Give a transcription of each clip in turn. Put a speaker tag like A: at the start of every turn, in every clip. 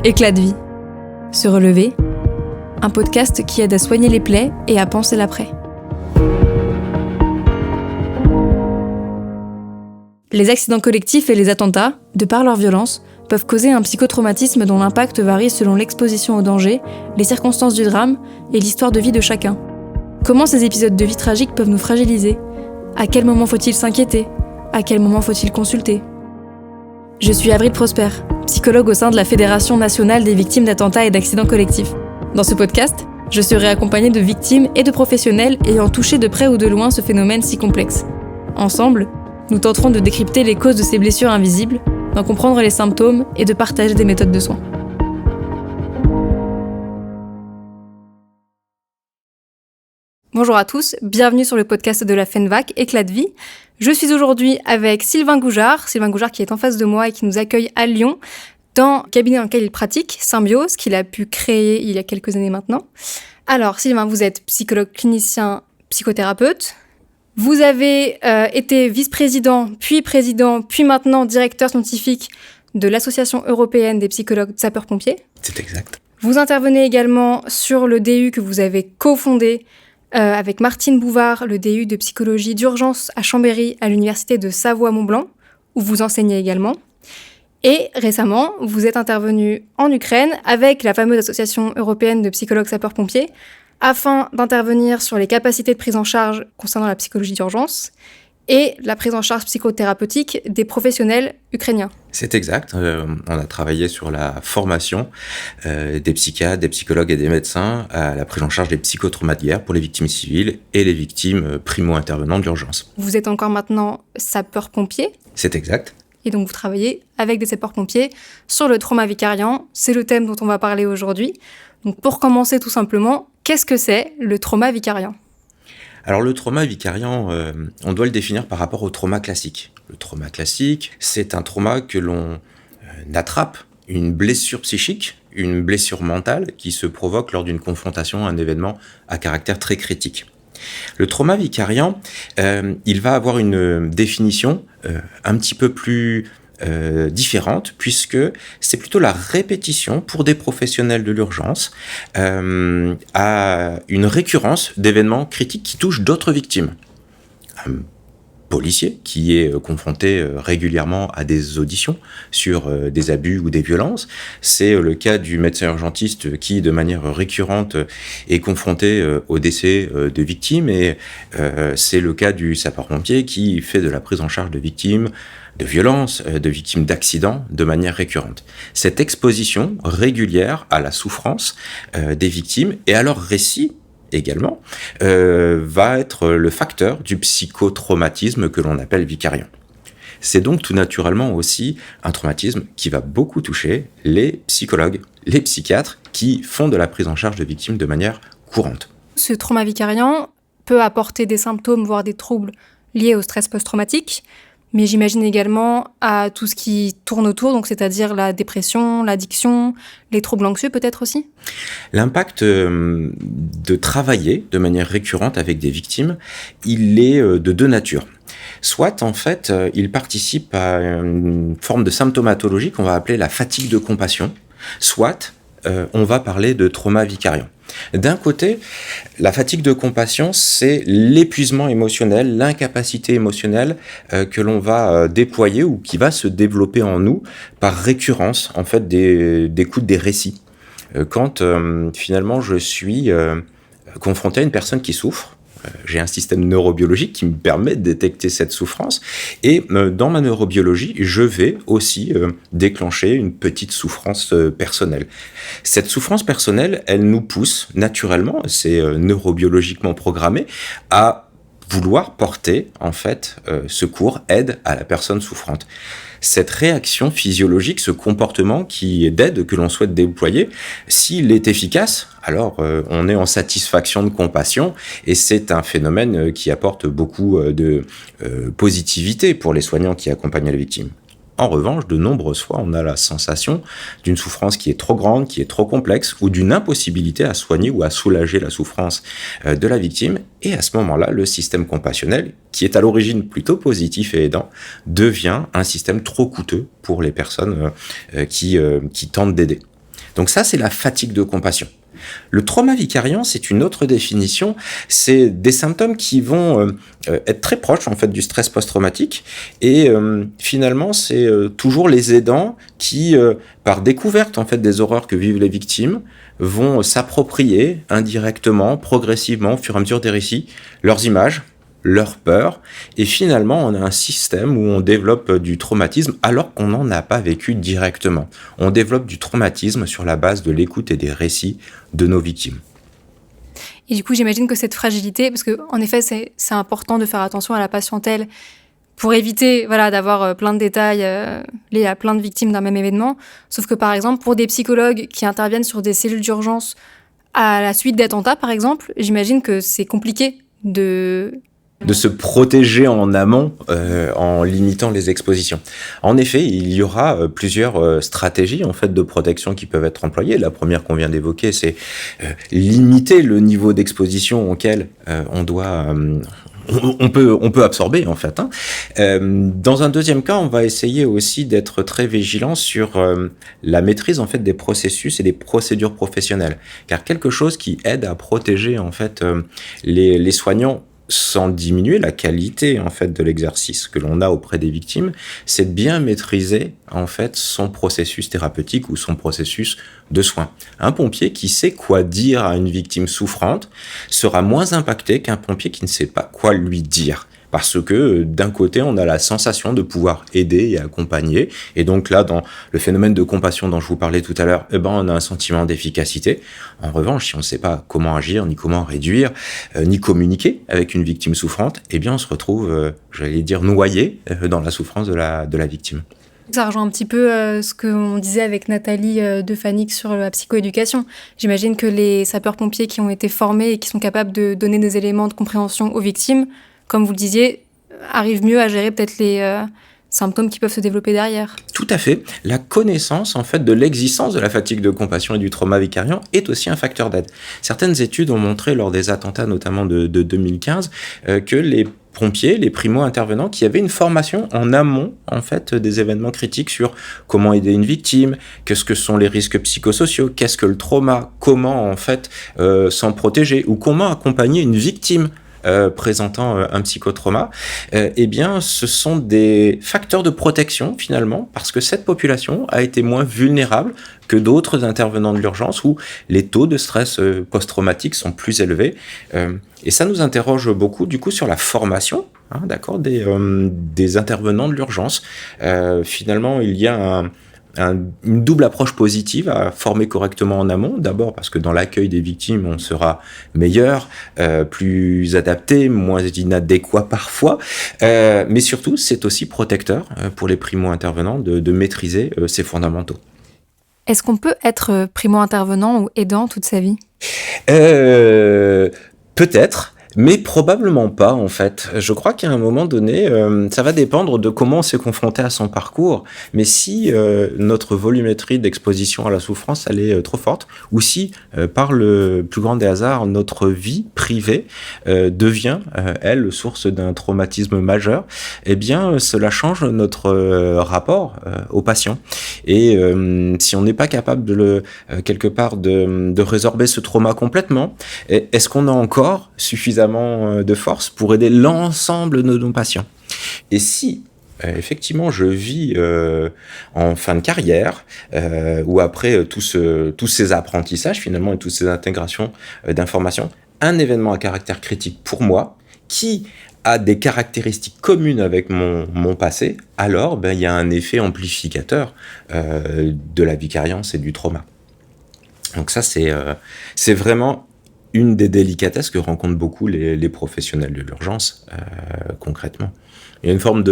A: Éclat de vie. Se relever. Un podcast qui aide à soigner les plaies et à penser l'après. Les accidents collectifs et les attentats, de par leur violence, peuvent causer un psychotraumatisme dont l'impact varie selon l'exposition au danger, les circonstances du drame et l'histoire de vie de chacun. Comment ces épisodes de vie tragiques peuvent nous fragiliser ? À quel moment faut-il s'inquiéter ? À quel moment faut-il consulter ? Je suis Avril Prosper, psychologue au sein de la Fédération nationale des victimes d'attentats et d'accidents collectifs. Dans ce podcast, je serai accompagnée de victimes et de professionnels ayant touché de près ou de loin ce phénomène si complexe. Ensemble, nous tenterons de décrypter les causes de ces blessures invisibles, d'en comprendre les symptômes et de partager des méthodes de soins. Bonjour à tous, bienvenue sur le podcast de la FENVAC, Éclat de vie. Je suis aujourd'hui avec Sylvain Goujard qui est en face de moi et qui nous accueille à Lyon, dans le cabinet dans lequel il pratique, Symbiose, qu'il a pu créer il y a quelques années maintenant. Alors Sylvain, vous êtes psychologue clinicien, psychothérapeute. Vous avez été vice-président, puis maintenant directeur scientifique de l'Association européenne des psychologues sapeurs-pompiers.
B: C'est exact.
A: Vous intervenez également sur le DU que vous avez cofondé avec Martine Bouvard, le DU de psychologie d'urgence à Chambéry, à l'université de Savoie-Mont-Blanc, où vous enseignez également. Et récemment, vous êtes intervenu en Ukraine avec la fameuse Association européenne de psychologues sapeurs-pompiers, afin d'intervenir sur les capacités de prise en charge concernant la psychologie d'urgence et la prise en charge psychothérapeutique des professionnels ukrainiens.
B: C'est exact. On a travaillé sur la formation des psychiatres, des psychologues et des médecins à la prise en charge des psychotraumas de guerre pour les victimes civiles et les victimes primo-intervenants de l'urgence. Vous
A: êtes encore maintenant sapeur-pompier ?
B: C'est exact.
A: Et donc vous travaillez avec des sapeurs-pompiers sur le trauma vicariant. C'est le thème dont on va parler aujourd'hui. Donc pour commencer tout simplement, qu'est-ce que c'est le trauma vicariant ?
B: Alors le trauma vicariant, on doit le définir par rapport au trauma classique. Le trauma classique, c'est un trauma que l'on attrape, une blessure psychique, une blessure mentale qui se provoque lors d'une confrontation à un événement à caractère très critique. Le trauma vicariant, il va avoir une définition un petit peu plus différente, puisque c'est plutôt la répétition pour des professionnels de l'urgence à une récurrence d'événements critiques qui touchent d'autres victimes. Un policier qui est confronté régulièrement à des auditions sur des abus ou des violences. C'est le cas du médecin urgentiste qui, de manière récurrente, est confronté au décès de victimes, et c'est le cas du sapeur-pompier qui fait de la prise en charge de victimes de violences, de victimes d'accidents de manière récurrente. Cette exposition régulière à la souffrance des victimes et à leur récit également va être le facteur du psychotraumatisme que l'on appelle vicariant. C'est donc tout naturellement aussi un traumatisme qui va beaucoup toucher les psychologues, les psychiatres qui font de la prise en charge de victimes de manière courante.
A: Ce trauma vicariant peut apporter des symptômes, voire des troubles liés au stress post-traumatique, mais j'imagine également à tout ce qui tourne autour, donc c'est-à-dire la dépression, l'addiction, les troubles anxieux peut-être aussi ?
B: L'impact de travailler de manière récurrente avec des victimes, il est de deux natures. Soit, en fait, il participe à une forme de symptomatologie qu'on va appeler la fatigue de compassion, soit on va parler de trauma vicariant. D'un côté, la fatigue de compassion, c'est l'épuisement émotionnel, l'incapacité émotionnelle que l'on va déployer ou qui va se développer en nous par récurrence, en fait, d'écoute des récits. Quand finalement je suis confronté à une personne qui souffre, j'ai un système neurobiologique qui me permet de détecter cette souffrance, et dans ma neurobiologie, je vais aussi déclencher une petite souffrance personnelle. Cette souffrance personnelle, elle nous pousse naturellement, c'est neurobiologiquement programmé, à vouloir porter en fait secours, aide à la personne souffrante. Cette réaction physiologique, ce comportement d'aide que l'on souhaite déployer, s'il est efficace, alors on est en satisfaction de compassion, et c'est un phénomène qui apporte beaucoup de positivité pour les soignants qui accompagnent les victimes. En revanche, de nombreuses fois, on a la sensation d'une souffrance qui est trop grande, qui est trop complexe, ou d'une impossibilité à soigner ou à soulager la souffrance de la victime. Et à ce moment-là, le système compassionnel, qui est à l'origine plutôt positif et aidant, devient un système trop coûteux pour les personnes qui tentent d'aider. Donc ça, c'est la fatigue de compassion. Le trauma vicariant, c'est une autre définition. C'est des symptômes qui vont être très proches en fait du stress post-traumatique. Et finalement, c'est toujours les aidants qui, par découverte en fait des horreurs que vivent les victimes, vont s'approprier indirectement, progressivement, au fur et à mesure des récits, leurs images, leurs peurs, et finalement on a un système où on développe du traumatisme alors qu'on n'en a pas vécu directement. On développe du traumatisme sur la base de l'écoute et des récits de nos victimes.
A: Et du coup, j'imagine que cette fragilité, parce qu'en effet, c'est important de faire attention à la patientèle pour éviter d'avoir plein de détails liés à plein de victimes d'un même événement. Sauf que par exemple, pour des psychologues qui interviennent sur des cellules d'urgence à la suite d'attentats, par exemple, j'imagine que c'est compliqué de
B: se protéger en amont en limitant les expositions. En effet, il y aura plusieurs stratégies en fait de protection qui peuvent être employées. La première qu'on vient d'évoquer, c'est limiter le niveau d'exposition auquel on peut absorber en fait. Dans un deuxième cas, on va essayer aussi d'être très vigilant sur la maîtrise en fait des processus et des procédures professionnelles, car quelque chose qui aide à protéger en fait les soignants sans diminuer la qualité en fait de l'exercice que l'on a auprès des victimes, c'est de bien maîtriser en fait son processus thérapeutique ou son processus de soins. Un pompier qui sait quoi dire à une victime souffrante sera moins impacté qu'un pompier qui ne sait pas quoi lui dire. Parce que d'un côté, on a la sensation de pouvoir aider et accompagner. Et donc là, dans le phénomène de compassion dont je vous parlais tout à l'heure, on a un sentiment d'efficacité. En revanche, si on ne sait pas comment agir, ni comment réduire, ni communiquer avec une victime souffrante, on se retrouve, noyé dans la souffrance de la victime.
A: Ça rejoint un petit peu ce qu'on disait avec Nathalie Defanic sur la psychoéducation. J'imagine que les sapeurs-pompiers qui ont été formés et qui sont capables de donner des éléments de compréhension aux victimes, comme vous le disiez, arrivent mieux à gérer peut-être les symptômes qui peuvent se développer derrière.
B: Tout à fait. La connaissance en fait de l'existence de la fatigue de compassion et du trauma vicariant est aussi un facteur d'aide. Certaines études ont montré lors des attentats notamment de 2015 que les pompiers, les primo-intervenants qui avaient une formation en amont en fait des événements critiques sur comment aider une victime, qu'est-ce que sont les risques psychosociaux, qu'est-ce que le trauma, comment en fait s'en protéger ou comment accompagner une victime présentant un psychotrauma, ce sont des facteurs de protection finalement, parce que cette population a été moins vulnérable que d'autres intervenants de l'urgence où les taux de stress post-traumatique sont plus élevés. Et ça nous interroge beaucoup du coup sur la formation des intervenants de l'urgence. Finalement, il y a une double approche positive à former correctement en amont. D'abord parce que dans l'accueil des victimes, on sera meilleur, plus adapté, moins inadéquat parfois. Mais surtout, c'est aussi protecteur pour les primo-intervenants de maîtriser ces fondamentaux.
A: Est-ce qu'on peut être primo-intervenant ou aidant toute sa vie ?
B: Peut-être. Mais probablement pas, en fait. Je crois qu'à un moment donné, ça va dépendre de comment on s'est confronté à son parcours. Mais si notre volumétrie d'exposition à la souffrance, elle est trop forte, ou si, par le plus grand des hasards, notre vie privée devient, elle, source d'un traumatisme majeur, cela change notre rapport au patient. Et si on n'est pas capable de résorber ce trauma complètement, est-ce qu'on a encore suffisamment de force pour aider l'ensemble de nos patients? Et si effectivement je vis en fin de carrière ou après tous ces apprentissages finalement et toutes ces intégrations d'informations, un événement à caractère critique pour moi qui a des caractéristiques communes avec mon passé, alors il y a un effet amplificateur de la vicariance et du trauma. Donc ça c'est vraiment une des délicatesses que rencontrent beaucoup les professionnels de l'urgence, concrètement. Il y a une forme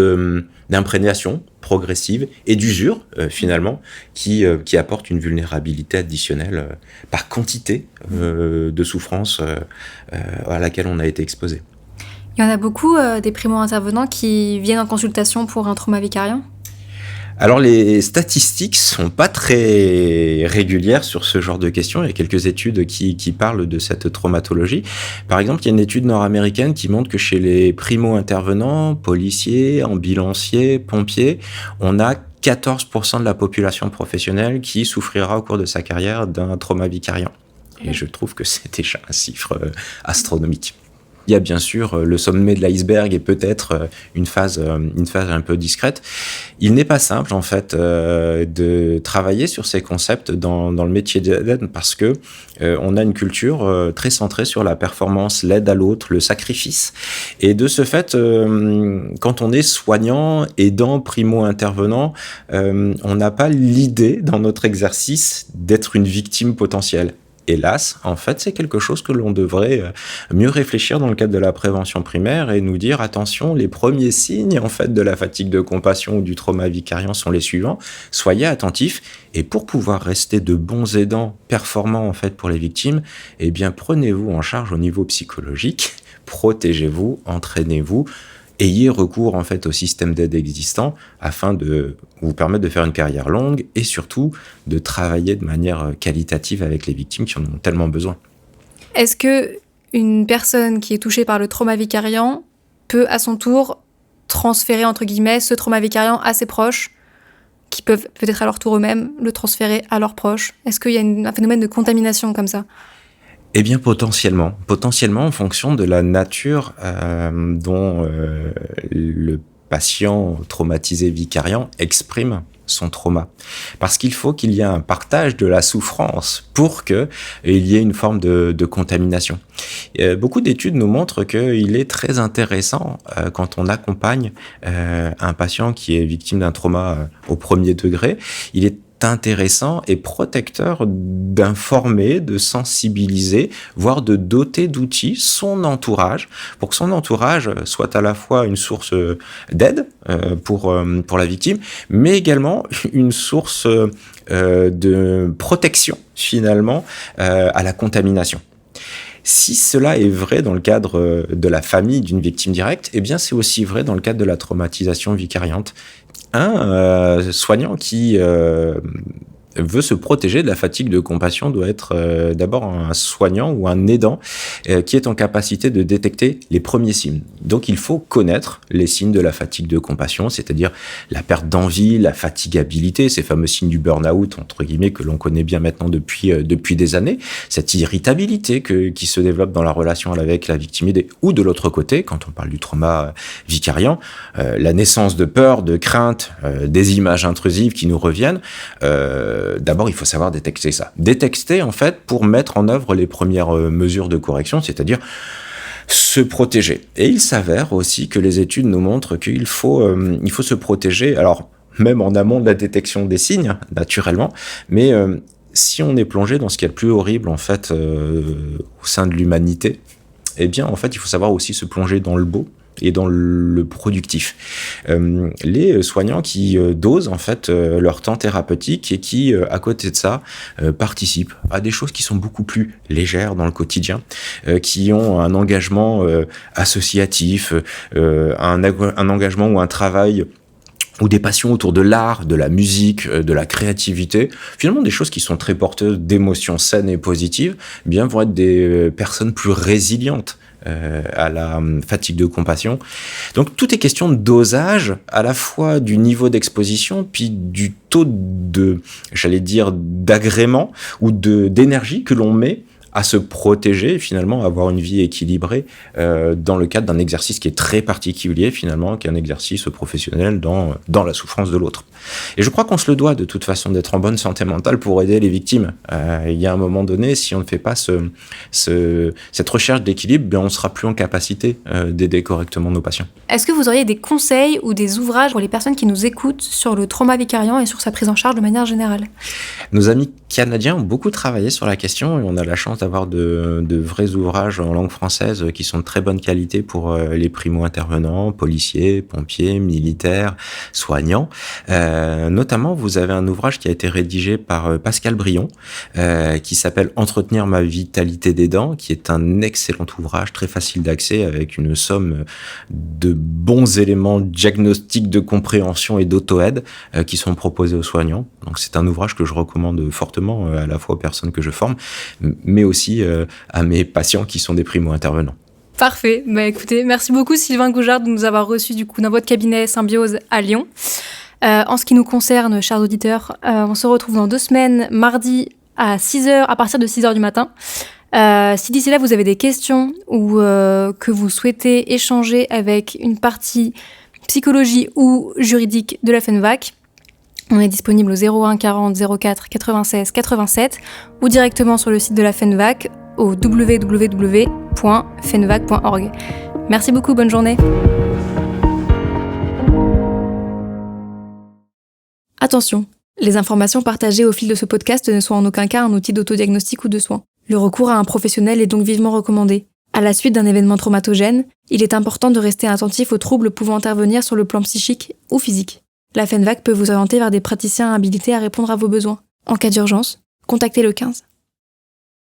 B: d'imprégnation progressive et d'usure, finalement, qui apporte une vulnérabilité additionnelle par quantité de souffrance à laquelle on a été exposé.
A: Il y en a beaucoup des primo-intervenants qui viennent en consultation pour un trauma vicariant ?
B: Alors les statistiques sont pas très régulières sur ce genre de questions. Il y a quelques études qui parlent de cette traumatologie. Par exemple, il y a une étude nord-américaine qui montre que chez les primo-intervenants, policiers, ambulanciers, pompiers, on a 14% de la population professionnelle qui souffrira au cours de sa carrière d'un trauma vicariant. Et je trouve que c'est déjà un chiffre astronomique. Il y a bien sûr le sommet de l'iceberg et peut-être une phase un peu discrète. Il n'est pas simple en fait de travailler sur ces concepts dans le métier d'aide parce que on a une culture très centrée sur la performance, l'aide à l'autre, le sacrifice. Et de ce fait, quand on est soignant, aidant, primo-intervenant, on n'a pas l'idée dans notre exercice d'être une victime potentielle. Hélas, en fait, c'est quelque chose que l'on devrait mieux réfléchir dans le cadre de la prévention primaire et nous dire, attention, les premiers signes, en fait, de la fatigue de compassion ou du trauma vicariant sont les suivants. Soyez attentifs et pour pouvoir rester de bons aidants performants, en fait, pour les victimes, eh bien, prenez-vous en charge au niveau psychologique, protégez-vous, entraînez-vous, ayez recours en fait au système d'aide existant afin de vous permettre de faire une carrière longue et surtout de travailler de manière qualitative avec les victimes qui en ont tellement besoin.
A: Est-ce que une personne qui est touchée par le trauma vicariant peut à son tour transférer entre guillemets ce trauma vicariant à ses proches qui peuvent peut-être à leur tour eux-mêmes le transférer à leurs proches? Est-ce qu'il y a un phénomène de contamination comme ça?
B: Eh bien, potentiellement en fonction de la nature dont le patient traumatisé vicariant exprime son trauma. Parce qu'il faut qu'il y ait un partage de la souffrance pour qu'il y ait une forme de contamination. Beaucoup d'études nous montrent qu'il est très intéressant quand on accompagne un patient qui est victime d'un trauma au premier degré, il est intéressant et protecteur d'informer, de sensibiliser, voire de doter d'outils son entourage pour que son entourage soit à la fois une source d'aide pour la victime, mais également une source de protection finalement à la contamination. Si cela est vrai dans le cadre de la famille d'une victime directe, eh bien c'est aussi vrai dans le cadre de la traumatisation vicariante. Un soignant qui veut se protéger de la fatigue de compassion doit être d'abord un soignant ou un aidant qui est en capacité de détecter les premiers signes. Donc il faut connaître les signes de la fatigue de compassion, c'est-à-dire la perte d'envie, la fatigabilité, ces fameux signes du burn-out, entre guillemets, que l'on connaît bien maintenant depuis des années, cette irritabilité qui se développe dans la relation avec la victime aidée. Ou de l'autre côté, quand on parle du trauma vicariant, la naissance de peur, de crainte, des images intrusives qui nous reviennent, d'abord, il faut savoir détecter ça. Détecter, en fait, pour mettre en œuvre les premières mesures de correction, c'est-à-dire se protéger. Et il s'avère aussi que les études nous montrent qu'il faut se protéger, alors même en amont de la détection des signes, naturellement, mais si on est plongé dans ce qui est le plus horrible, en fait, au sein de l'humanité, eh bien, en fait, il faut savoir aussi se plonger dans le beau et dans le productif. Les soignants qui dosent en fait leur temps thérapeutique et qui, à côté de ça, participent à des choses qui sont beaucoup plus légères dans le quotidien, qui ont un engagement associatif, un engagement ou un travail ou des passions autour de l'art, de la musique, de la créativité, finalement des choses qui sont très porteuses d'émotions saines et positives, eh bien vont être des personnes plus résilientes à la fatigue de compassion. Donc tout est question de dosage, à la fois du niveau d'exposition, puis du taux d'agrément ou d'énergie que l'on met à se protéger, finalement, à avoir une vie équilibrée dans le cadre d'un exercice qui est très particulier, finalement, qui est un exercice professionnel dans la souffrance de l'autre. Et je crois qu'on se le doit, de toute façon, d'être en bonne santé mentale pour aider les victimes. Il y a un moment donné, si on ne fait pas cette recherche d'équilibre, bien, on ne sera plus en capacité d'aider correctement nos patients.
A: Est-ce que vous auriez des conseils ou des ouvrages pour les personnes qui nous écoutent sur le trauma vicariant et sur sa prise en charge de manière générale?
B: Nos amis canadiens ont beaucoup travaillé sur la question et on a la chance d'avoir de vrais ouvrages en langue française qui sont de très bonne qualité pour les primo-intervenants, policiers, pompiers, militaires, soignants. Notamment, vous avez un ouvrage qui a été rédigé par Pascal Brion qui s'appelle « Entretenir ma vitalité des dents », qui est un excellent ouvrage, très facile d'accès, avec une somme de bons éléments diagnostiques, de compréhension et d'auto-aide qui sont proposés aux soignants. Donc c'est un ouvrage que je recommande fortement à la fois aux personnes que je forme, mais aussi à mes patients qui sont des primo-intervenants.
A: Parfait. Écoutez, merci beaucoup Sylvain Goujard de nous avoir reçus du coup dans votre cabinet Symbiose à Lyon. En ce qui nous concerne, chers auditeurs, on se retrouve dans 2 semaines, mardi à 6h, à partir de 6h du matin. Si d'ici là vous avez des questions ou que vous souhaitez échanger avec une partie psychologie ou juridique de la FENVAC, on est disponible au 01 40 04 96 87 ou directement sur le site de la FENVAC au www.fenvac.org. Merci beaucoup, bonne journée. Attention, les informations partagées au fil de ce podcast ne sont en aucun cas un outil d'autodiagnostic ou de soins. Le recours à un professionnel est donc vivement recommandé. À la suite d'un événement traumatogène, il est important de rester attentif aux troubles pouvant intervenir sur le plan psychique ou physique. La FENVAC peut vous orienter vers des praticiens habilités à répondre à vos besoins. En cas d'urgence, contactez le 15.